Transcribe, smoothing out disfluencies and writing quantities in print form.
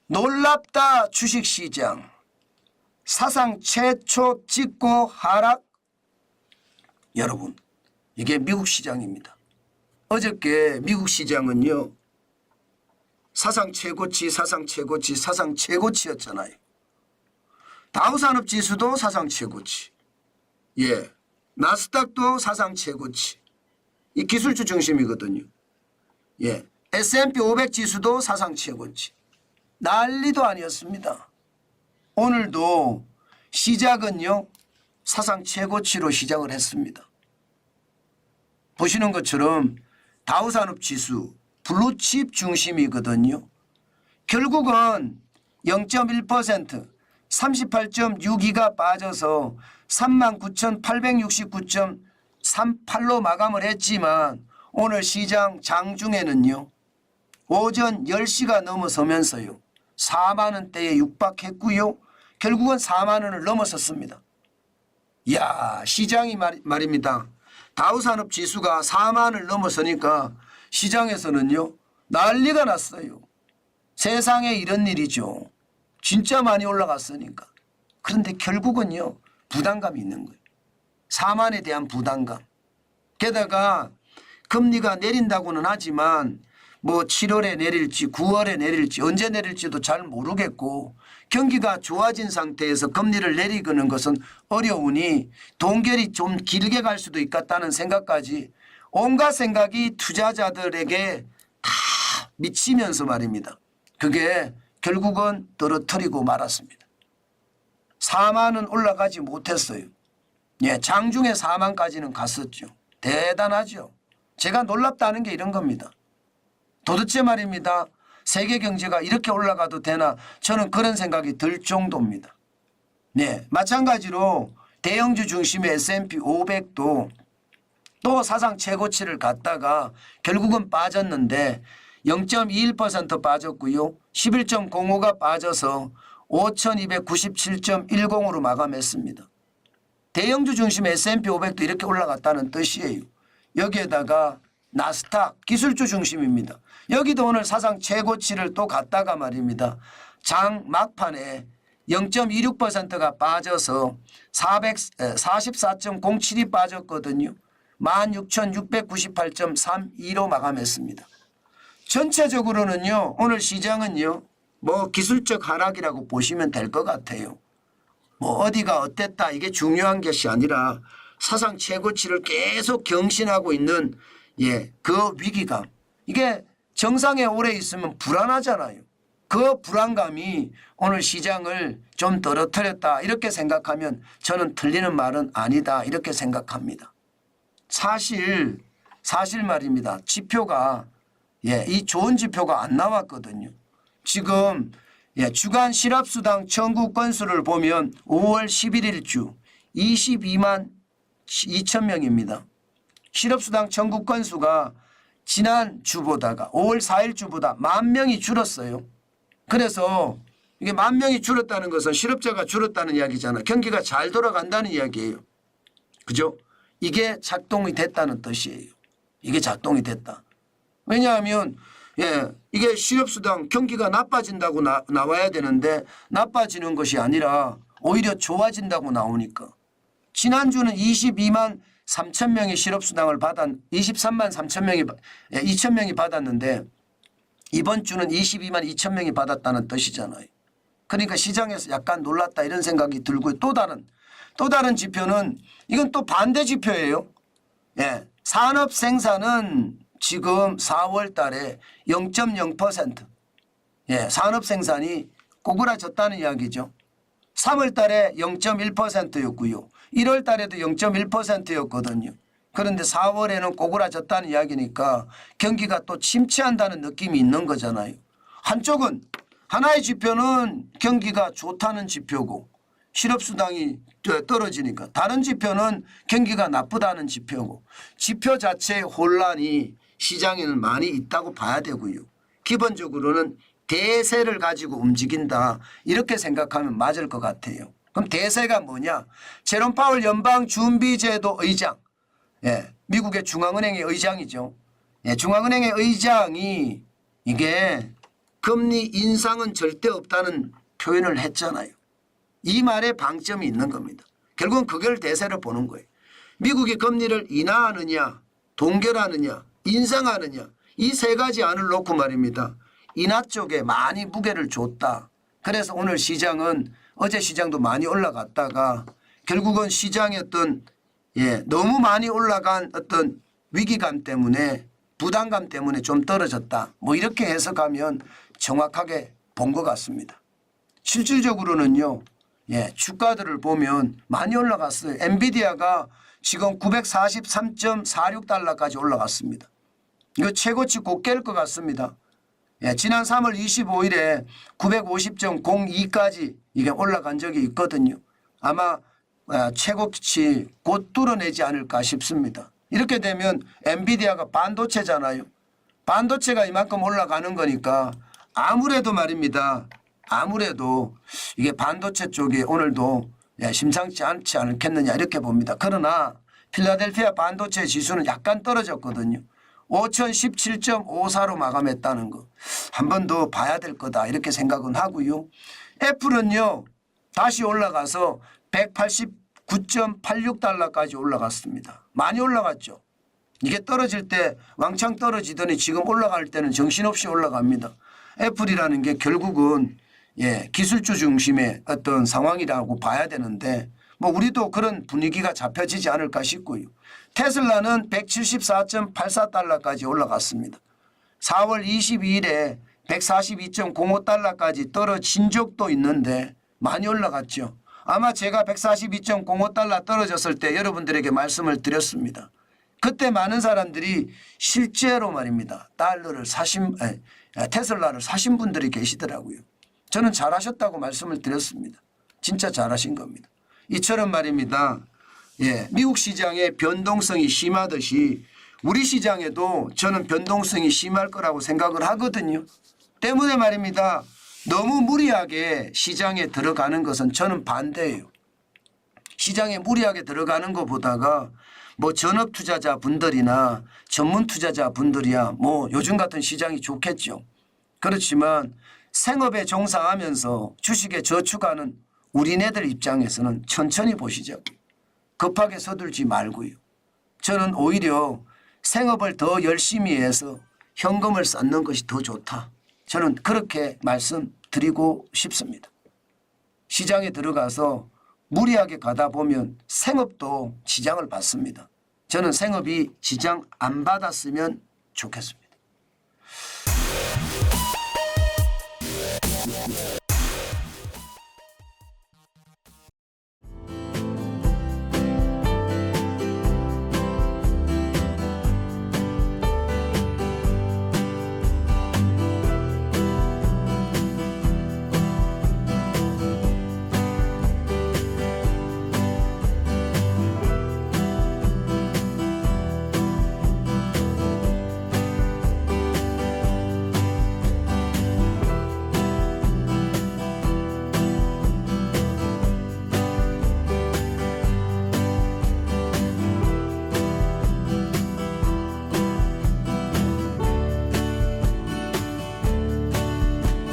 놀랍다 주식시장. 사상 최초 찍고 하락. 여러분, 이게 미국 시장입니다. 어저께 미국 시장은요, 사상 최고치, 사상 최고치, 사상 최고치였잖아요. 다우산업지수도 사상 최고치. 예, 나스닥도 사상 최고치. 이 기술주 중심이거든요. 예, S&P 500 지수도 사상 최고치. 난리도 아니었습니다. 오늘도 시작은요, 사상 최고치로 시작을 했습니다. 보시는 것처럼 다우산업지수 블루칩 중심이거든요. 결국은 0.1% 38.62가 빠져서 39,869.38로 마감을 했지만 오늘 시장 장중에는요, 오전 10시가 넘어서면서요, 4만 원대에 육박했고요. 결국은 4만 원을 넘어섰습니다. 이야, 시장이 말입니다. 다우산업지수가 4만 원을 넘어서니까 시장에서는요, 난리가 났어요. 세상에 이런 일이죠. 진짜 많이 올라갔으니까. 그런데 결국은요, 부담감이 있는 거예요. 4만에 대한 부담감. 게다가 금리가 내린다고는 하지만 뭐 7월에 내릴지 9월에 내릴지 언제 내릴지도 잘 모르겠고, 경기가 좋아진 상태에서 금리를 내리는 것은 어려우니 동결이 좀 길게 갈 수도 있겠다는 생각까지 온갖 생각이 투자자들에게 다 미치면서 말입니다. 그게 결국은 떨어뜨리고 말았습니다. 4만 원 올라가지 못했어요. 예, 장중에 4만까지는 갔었죠. 대단하죠. 제가 놀랍다는 게 이런 겁니다. 도대체 말입니다. 세계 경제가 이렇게 올라가도 되나, 저는 그런 생각이 들 정도입니다. 네, 마찬가지로 대형주 중심의 S&P 500도 또 사상 최고치를 갔다가 결국은 빠졌는데 0.21% 빠졌고요. 11.05가 빠져서 5,297.10으로 마감했습니다. 대형주 중심 S&P 500도 이렇게 올라갔다는 뜻이에요. 여기에다가 나스닥 기술주 중심입니다. 여기도 오늘 사상 최고치를 또 갔다가 말입니다. 장 막판에 0.26%가 빠져서 44.07이 빠졌거든요. 16,698.32로 마감했습니다. 전체적으로는요, 오늘 시장은요, 뭐 기술적 하락이라고 보시면 될 것 같아요. 뭐 어디가 어땠다 이게 중요한 것이 아니라 사상 최고치를 계속 경신하고 있는, 예, 그 위기감. 이게 정상에 오래 있으면 불안하잖아요. 그 불안감이 오늘 시장을 좀 떨어뜨렸다 이렇게 생각하면 저는 틀리는 말은 아니다 이렇게 생각합니다. 사실 말입니다. 지표가, 예, 이 좋은 지표가 안 나왔거든요. 지금, 예, 주간 실업수당 청구 건수를 보면 5월 11일 주 22만 2천 명입니다. 실업수당 청구 건수가 지난 주보다가 5월 4일 주보다 10,000명이 줄었어요. 그래서 이게 10,000명이 줄었다는 것은 실업자가 줄었다는 이야기잖아요. 경기가 잘 돌아간다는 이야기예요. 그죠? 이게 작동이 됐다는 뜻이에요. 이게 작동이 됐다. 왜냐하면, 예, 이게 실업수당 경기가 나빠진다고 나와야 되는데 나빠지는 것이 아니라 오히려 좋아진다고 나오니까. 지난주는 22만 3천 명이 실업수당을 23만 3천 명이, 2천 명이 받았는데 이번 주는 22만 2천 명이 받았다는 뜻이잖아요. 그러니까 시장에서 약간 놀랐다 이런 생각이 들고요. 또 다른 지표는 이건 또 반대 지표예요. 예, 산업 생산은 지금 4월 달에 0.0%, 예, 산업 생산이 꼬그라졌다는 이야기죠. 3월 달에 0.1%였고요. 1월 달에도 0.1%였거든요. 그런데 4월에는 꼬그라졌다는 이야기니까 경기가 또 침체한다는 느낌이 있는 거잖아요. 한쪽은 하나의 지표는 경기가 좋다는 지표고 실업수당이 떨어지니까, 다른 지표는 경기가 나쁘다는 지표고, 지표 자체의 혼란이 시장에는 많이 있다고 봐야 되고요. 기본적으로는 대세를 가지고 움직인다 이렇게 생각하면 맞을 것 같아요. 그럼 대세가 뭐냐? 제롬 파월 연방준비제도 의장, 예, 미국의 중앙은행의 의장이죠. 예, 중앙은행의 의장이 이게 금리 인상은 절대 없다는 표현을 했잖아요. 이 말에 방점이 있는 겁니다. 결국은 그걸 대세로 보는 거예요. 미국이 금리를 인하하느냐 동결하느냐 인상하느냐 이 세 가지 안을 놓고 말입니다. 인하 쪽에 많이 무게를 줬다. 그래서 오늘 시장은 어제 시장도 많이 올라갔다가 결국은 시장의 어떤 너무 많이 올라간 어떤 위기감 때문에 부담감 때문에 좀 떨어졌다. 뭐 이렇게 해석하면 정확하게 본 것 같습니다. 실질적으로는요. 주가들을 보면 많이 올라갔어요. 엔비디아가 지금 943.46달러까지 올라갔습니다. 이거 최고치 곧 깰 것 같습니다. 지난 3월 25일에 950.02까지 이게 올라간 적이 있거든요. 아마 최고치 곧 뚫어내지 않을까 싶습니다. 이렇게 되면 엔비디아가 반도체잖아요. 반도체가 이만큼 올라가는 거니까 아무래도 말입니다. 아무래도 이게 반도체 쪽이 오늘도 심상치 않지 않겠느냐 이렇게 봅니다. 그러나 필라델피아 반도체 지수는 약간 떨어졌거든요. 5017.54로 마감했다는 거. 한 번 더 봐야 될 거다 이렇게 생각은 하고요. 애플은요. 다시 올라가서 189.86달러까지 올라갔습니다. 많이 올라갔죠. 이게 떨어질 때 왕창 떨어지더니 지금 올라갈 때는 정신없이 올라갑니다. 애플이라는 게 결국은 기술주 중심의 어떤 상황이라고 봐야 되는데 뭐 우리도 그런 분위기가 잡혀지지 않을까 싶고요. 테슬라는 174.84달러까지 올라갔습니다. 4월 22일에 142.05달러까지 떨어진 적도 있는데 많이 올라갔죠. 아마 제가 142.05달러 떨어졌을 때 여러분들에게 말씀을 드렸습니다. 그때 많은 사람들이 실제로 말입니다. 테슬라를 사신 분들이 계시더라고요. 저는 잘하셨다고 말씀을 드렸습니다. 진짜 잘하신 겁니다. 이처럼 말입니다. 미국 시장의 변동성이 심하듯이 우리 시장에도 저는 변동성이 심할 거라고 생각을 하거든요. 때문에 말입니다. 너무 무리하게 시장에 들어가는 것은 저는 반대예요. 시장에 무리하게 들어가는 것보다가 뭐 전업 투자자 분들이나 전문 투자자 분들이야 뭐 요즘 같은 시장이 좋겠죠. 그렇지만 생업에 종사하면서 주식에 저축하는 우리네들 입장에서는 천천히 보시죠. 급하게 서둘지 말고요. 저는 오히려 생업을 더 열심히 해서 현금을 쌓는 것이 더 좋다. 저는 그렇게 말씀드리고 싶습니다. 시장에 들어가서 무리하게 가다 보면 생업도 지장을 받습니다. 저는 생업이 지장 안 받았으면 좋겠습니다.